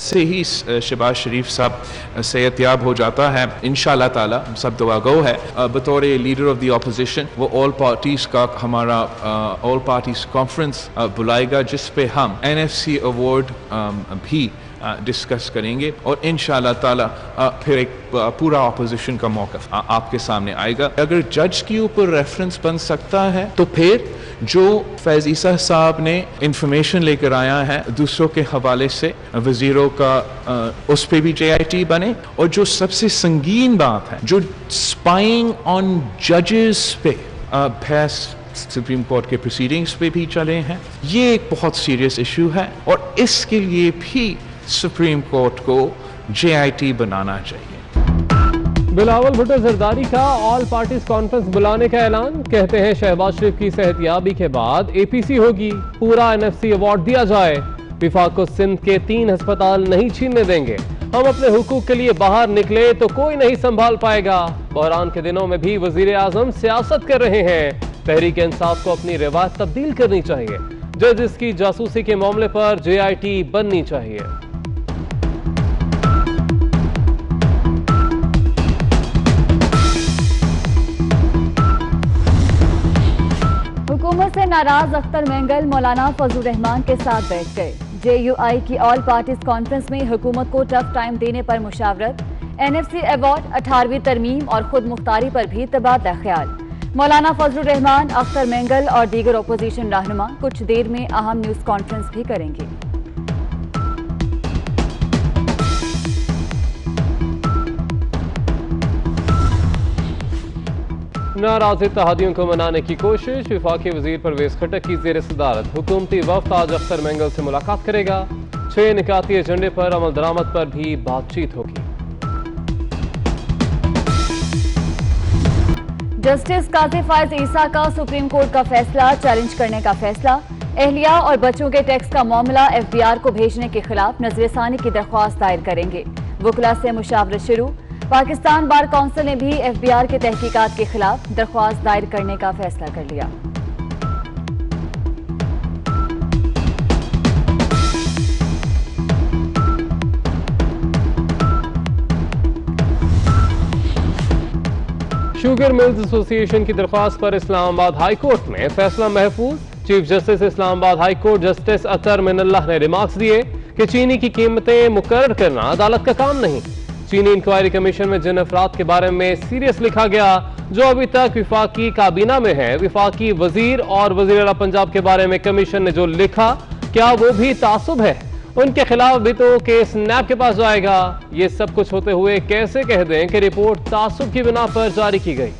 से ही शहबाज शरीफ साहब सेहतयाब हो जाता है इंशाअल्लाह ताला, सब दुआ गो है। बतौर लीडर ऑफ द ऑपोजिशन वो ऑल पार्टीज का हमारा ऑल पार्टीज कॉन्फ्रेंस बुलाएगा, जिस पे हम NFC अवार्ड भी डिस्कस करेंगे और इंशाअल्लाह ताला फिर एक पूरा ऑपोजिशन का मौक़िफ़ आपके सामने आएगा। अगर जज के ऊपर रेफरेंस बन सकता है तो फिर जो फैज़ ईसा साहब ने इंफॉर्मेशन लेकर आया है दूसरों के हवाले से वज़ीरों का, उस पर भी JIT बने। और जो सबसे संगीन बात है, जो स्पाइंग ऑन जजेस पे बहस सुप्रीम कोर्ट के प्रोसीडिंग्स पे भी चले हैं, ये एक बहुत सीरियस इशू है और इसके लिए भी सुप्रीम कोर्ट को JIT बनाना चाहिए। बिलावल भुट्टो जरदारी का ऑल पार्टीज कॉन्फ्रेंस बुलाने का ऐलान। कहते हैं शहबाज शरीफ की सेहतयाबी के बाद APC होगी, पूरा NFC अवार्ड दिया जाए। विफाक को सिंध के 3 अस्पताल नहीं छीनने देंगे। हम अपने हुकूक के लिए बाहर निकले तो कोई नहीं संभाल पाएगा। बहरान के दिनों में भी वजीर आजम सियासत कर रहे हैं। तहरीक इंसाफ को अपनी रिवायत तब्दील करनी चाहिए। जजेस की जासूसी के मामले पर JIT बननी चाहिए। हुकूमत से नाराज अख्तर मेंगल मौलाना फजलुर रहमान के साथ बैठ गए। JUI की ऑल पार्टीज कॉन्फ्रेंस में हुकूमत को टफ टाइम देने पर मुशावरत, NFC अवार्ड, 18वीं तरमीम और खुद मुख्तारी पर भी तबादला ख्याल। मौलाना फजलुर रहमान, अख्तर मेंगल और दीगर अपोजिशन रहनुमा कुछ देर में अहम न्यूज कॉन्फ्रेंस भी करेंगे। नाराज इत्तेहादियों को मनाने की कोशिश। वफाकी वजीर परवेज खट्टक की ज़ेर सदारत हुकूमती वफ्द आज अख्तर मेंगल से मुलाकात करेगा। 6 निकाती एजेंडे पर अमल दरामद पर भी बातचीत होगी। जस्टिस काजी फायज ईसा का सुप्रीम कोर्ट का फैसला चैलेंज करने का फैसला। एहलिया और बच्चों के टैक्स का मामला FBR को भेजने के खिलाफ नजरसानी की दरख्वास्त दायर करेंगे। वकला से मुशावरत शुरू। पाकिस्तान बार काउंसिल ने भी FBR के तहकीकात के खिलाफ दरख्वास्त दायर करने का फैसला कर लिया। शुगर मिल्स एसोसिएशन की दरख्वास्त पर इस्लामाबाद हाई कोर्ट में फैसला महफूज। Chief justice Islamabad high court justice Athar Minallah ने रिमार्क्स दिए कि चीनी की कीमतें मुकर्रर करना अदालत का काम नहीं। चीनी इंक्वायरी कमीशन में जिन अफराद के बारे में सीरियस लिखा गया जो अभी तक विफाकी काबीना में है, विफाकी वजीर और वजीर आला पंजाब के बारे में कमीशन ने जो लिखा, क्या वो भी तासुब है? उनके खिलाफ भी तो केस नैब के पास जाएगा। ये सब कुछ होते हुए कैसे कह दें कि रिपोर्ट तासुब की बिना पर जारी की गई?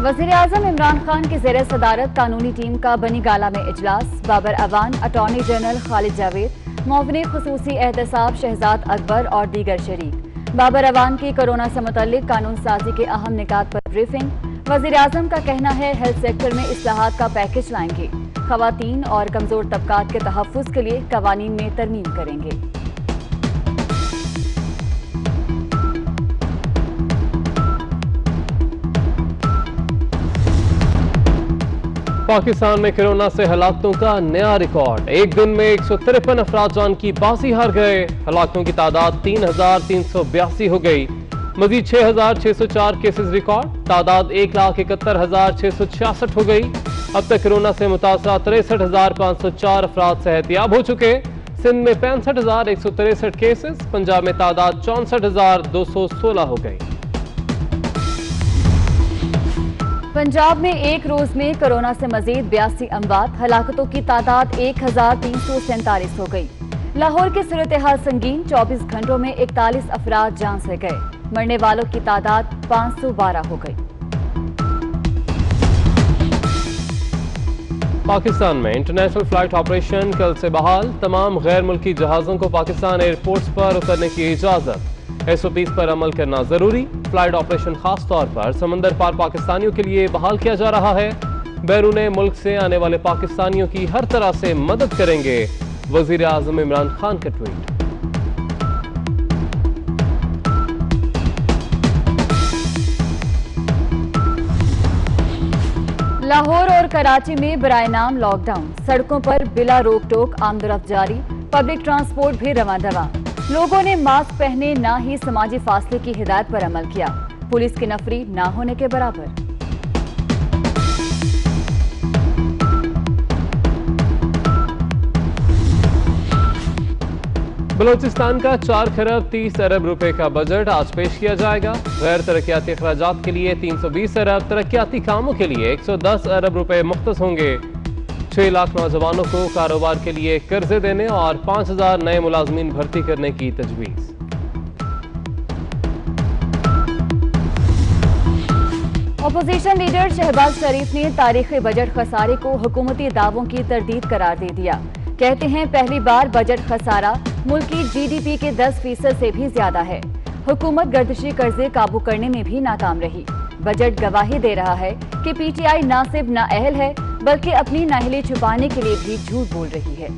वज़ीर-ए-आज़म इमरान खान की ज़ेर सदारत कानूनी टीम का बनी गाला में इजलास। बाबर अवान, अटॉर्नी जनरल खालिद जावेद, मुआविन खुसूसी एहतसाब शहजाद अकबर और दीगर शरीक। बाबर अवान की कोरोना से मुतल्लिक कानून साजी के अहम निकात पर ब्रीफिंग। वज़ीर-ए-आज़म का कहना है हेल्थ सेक्टर में इस्लाहात का पैकेज लाएंगे। खवातीन और कमजोर तबकात के तहफ़्फ़ुज़ के लिए कवानीन में तरमीम करेंगे। पाकिस्तान में कोरोना से हलाकतों का नया रिकॉर्ड। एक दिन में 153 अफराद जान की बाजी हार गए। हलाकतों की तादाद 3382 हो गई। मजीद 6604 केसेस रिकॉर्ड। तादाद 1,71,666 हो गई। अब तक कोरोना से मुतासरा 63,504 अफराद सेहतयाब हो चुके। सिंध में 65,163 केसेस। पंजाब में तादाद 64,216 हो गई। पंजाब में एक रोज में कोरोना से मजीद 82 अमवात। हलाकतों की तादाद 1347 हो गई। लाहौर की सूरत हाल संगीन। 24 घंटों में 41 अफराद जान से गए। मरने वालों की तादाद 512 हो गई। पाकिस्तान में इंटरनेशनल फ्लाइट ऑपरेशन कल से बहाल। तमाम गैर मुल्की जहाजों को पाकिस्तान एयरपोर्ट्स पर उतरने की इजाजत। SOPs पर अमल करना जरूरी। फ्लाइट ऑपरेशन खास तौर पर समंदर पार पाकिस्तानियों के लिए बहाल किया जा रहा है। बैरून मुल्क से आने वाले पाकिस्तानियों की हर तरह से मदद करेंगे। वजीर आजम इमरान खान का ट्वीट। लाहौर और कराची में बराए नाम लॉकडाउन, सड़कों पर बिला रोक टोक आमदोरफ्त जारी, पब्लिक ट्रांसपोर्ट भी रवां-दवां। लोगों ने मास्क पहने ना ही समाजी फासले की हिदायत पर अमल किया, पुलिस की नफरी ना होने के बराबर। बलोचिस्तान का 4 खरब 30 अरब रुपए का बजट आज पेश किया जाएगा। गैर तरक्याती अखराजात के लिए 320 अरब, तरक्याती कामों के लिए 110 अरब रुपए मुख्तस होंगे। 6 लाख नौजवानों को कारोबार के लिए कर्जे देने और 5000 नए मुलाजमीन भर्ती करने की तजवीज़। अपोजिशन लीडर शहबाज शरीफ ने तारीखी बजट खसारे को हुकूमती दावों की तरदीद करार दे दिया। कहते हैं पहली बार बजट खसारा मुल्की जीडीपी के 10% से भी ज्यादा है। हुकूमत गर्दिशी कर्जे काबू करने में भी नाकाम रही। बजट गवाही दे रहा है कि पीटीआई ना सिर्फ नाअहल है बल्कि अपनी नाअहली छुपाने के लिए भी झूठ बोल रही है।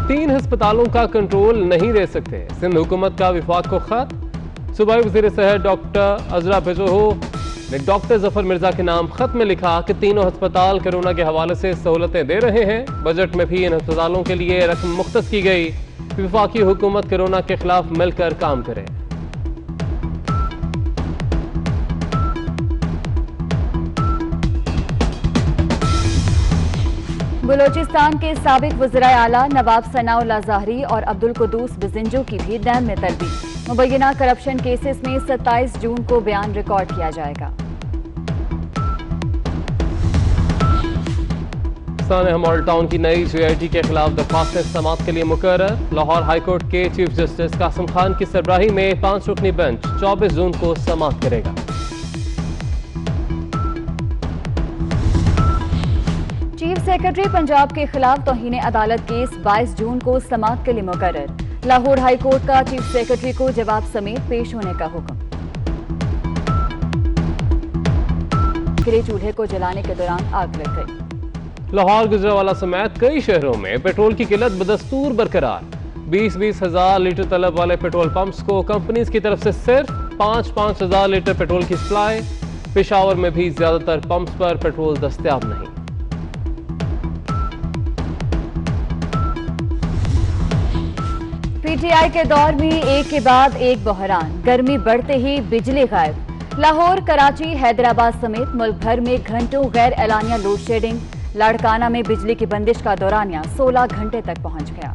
तीन अस्पतालों का कंट्रोल नहीं दे सकते, सिंध हुकूमत का विफाक को खत। सूबाई वज़ीर सेहत डॉक्टर अजरा बेजोहो ने डॉक्टर जफर मिर्जा के नाम खत में लिखा कि तीनों अस्पताल कोरोना के हवाले से सहूलतें दे रहे हैं। बजट में भी इन अस्पतालों के लिए रकम मुख्तस की गई। वफाकी हुकूमत कोरोना के खिलाफ मिलकर काम करे। बलोचिस्तान के साबिक वज़ीर आला नवाब सनाउल्लाह ज़ाहरी और अब्दुल कुद्दूस बिजिंजो की भी नैब में तलबी। मुबैना करप्शन केसेस में 27 जून को बयान रिकॉर्ड किया जाएगा। सानेह मॉडल टाउन की नई जीआईटी के खिलाफ दरख्वास्त समाअत के लिए मुकर्रर। लाहौर हाईकोर्ट के चीफ जस्टिस कासिम खान की सरबराही में 5 रुकनी बेंच 24 जून को समाअत करेगा। चीफ सेक्रेटरी पंजाब के खिलाफ तौहीन अदालत केस 22 जून को समाअत के लिए मुकर्रर। लाहौर हाई कोर्ट का चीफ सेक्रेटरी को जवाब समेत पेश होने का हुक्म। गिरे चूल्हे को जलाने के दौरान आग लग गई। लाहौर गुजरावाला समेत कई शहरों में पेट्रोल की किल्लत बदस्तूर बरकरार। 20-20 हजार लीटर तलब वाले पेट्रोल पंप्स को कंपनीज की तरफ से सिर्फ 5-5 हजार लीटर पेट्रोल की सप्लाई। पेशावर में भी ज्यादातर पंप्स पर पेट्रोल दस्तयाब नहीं। पीटीआई के दौर में एक के बाद एक बहरान, गर्मी बढ़ते ही बिजली गायब। लाहौर, कराची, हैदराबाद समेत मुल्क भर में घंटों गैर एलानिया लोड शेडिंग। लाड़काना में बिजली की बंदिश का दौरानिया 16 घंटे तक पहुंच गया।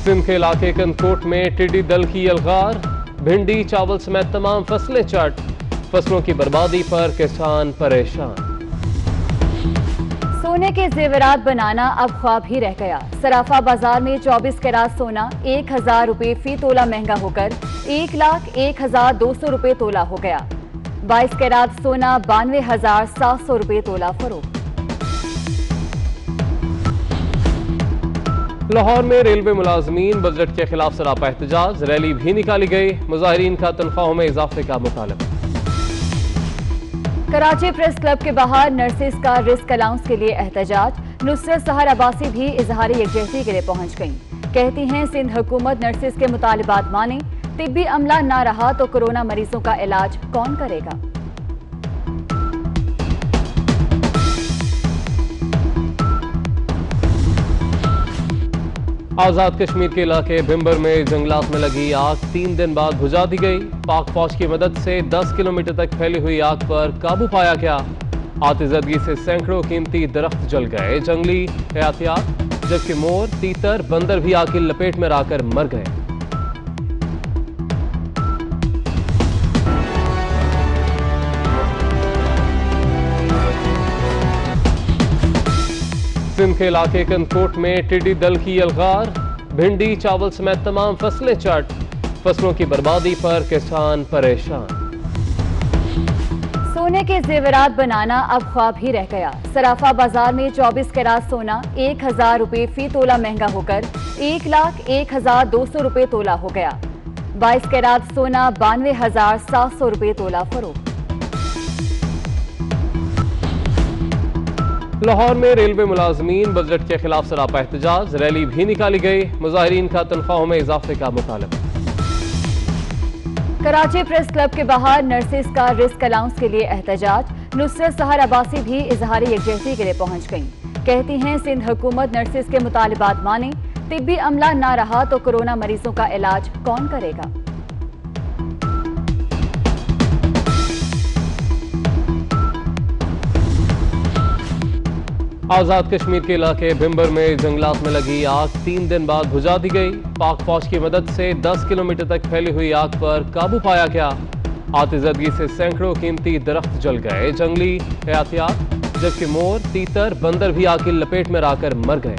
सिंध के इलाके कंदकोट में टिड्डी दल की यलगार। भिंडी, चावल समेत तमाम फसलें चट। फसलों की बर्बादी पर किसान परेशान। सोने के जेवरात बनाना अब ख्वाब ही रह गया। सराफा बाजार में 24 कैरात सोना 1000 रुपए फी तोला महंगा होकर 1,01,200 रुपए तोला हो गया। 22 कैरात सोना 92,700 रुपए तोला फरोख्त। लाहौर में रेलवे मुलाजमीन बजट के खिलाफ सरापा एहतजाज, रैली भी निकाली गई। मुजाहिरीन का तनख्वाहों में इजाफे का मुतालबा। कराची प्रेस क्लब के बाहर नर्सेस का रिस्क अलाउंस के लिए एहतजाज। नुसरत सहर अब्बासी भी इजहार यकजहती के लिए पहुंच गईं। कहती हैं सिंध हुकूमत नर्सेस के मुतालिबात माने, तिब्बी अमला ना रहा तो कोरोना मरीजों का इलाज कौन करेगा। आजाद कश्मीर के इलाके भिम्बर में जंगलात में लगी आग 3 दिन बाद बुझा दी गई। पाक फौज की मदद से 10 किलोमीटर तक फैली हुई आग पर काबू पाया गया। आतिशबाजी से सैकड़ों कीमती दरख्त जल गए। जंगली हयातियात जबकि मोर, तीतर, बंदर भी आग की लपेट में आकर मर गए। सिंध के इलाके कंदकोट में टिड्डी दल की यलगार। भिंडी, चावल समेत तमाम फसलें चट। फसलों की बर्बादी पर किसान परेशान। सोने के जेवरात बनाना अब ख्वाब ही रह गया। सराफा बाजार में 24 कैरात सोना 1000 रुपए फी तोला महंगा होकर 1,01,200 रुपए तोला हो गया। 22 कैरात सोना 92,700 रुपए तोला फरोख्त। लाहौर में रेलवे मुलाजमीन बजट के खिलाफ सरापा एहतजाज, रैली भी निकाली गई। मुजाहिरीन का तनख्वाहों में इजाफे का मुतालबा। कराची प्रेस क्लब के बाहर नर्सेस का रिस्क अलाउंस के लिए एहतजाज। नुसरत सहर अब्बासी भी इजहार यकजहती के लिए पहुंच गईं। कहती हैं सिंध हुकूमत नर्सेस के मुतालबात माने, तिब्बी अमला ना रहा तो कोरोना मरीजों का इलाज कौन करेगा। आजाद कश्मीर के इलाके भिम्बर में जंगलात में लगी आग 3 दिन बाद बुझा दी गई। पाक फौज की मदद से 10 किलोमीटर तक फैली हुई आग पर काबू पाया गया। आतिशबाजी से सैकड़ों कीमती दरख्त जल गए। जंगली हयातियात जबकि मोर, तीतर, बंदर भी आग की लपेट में आकर मर गए।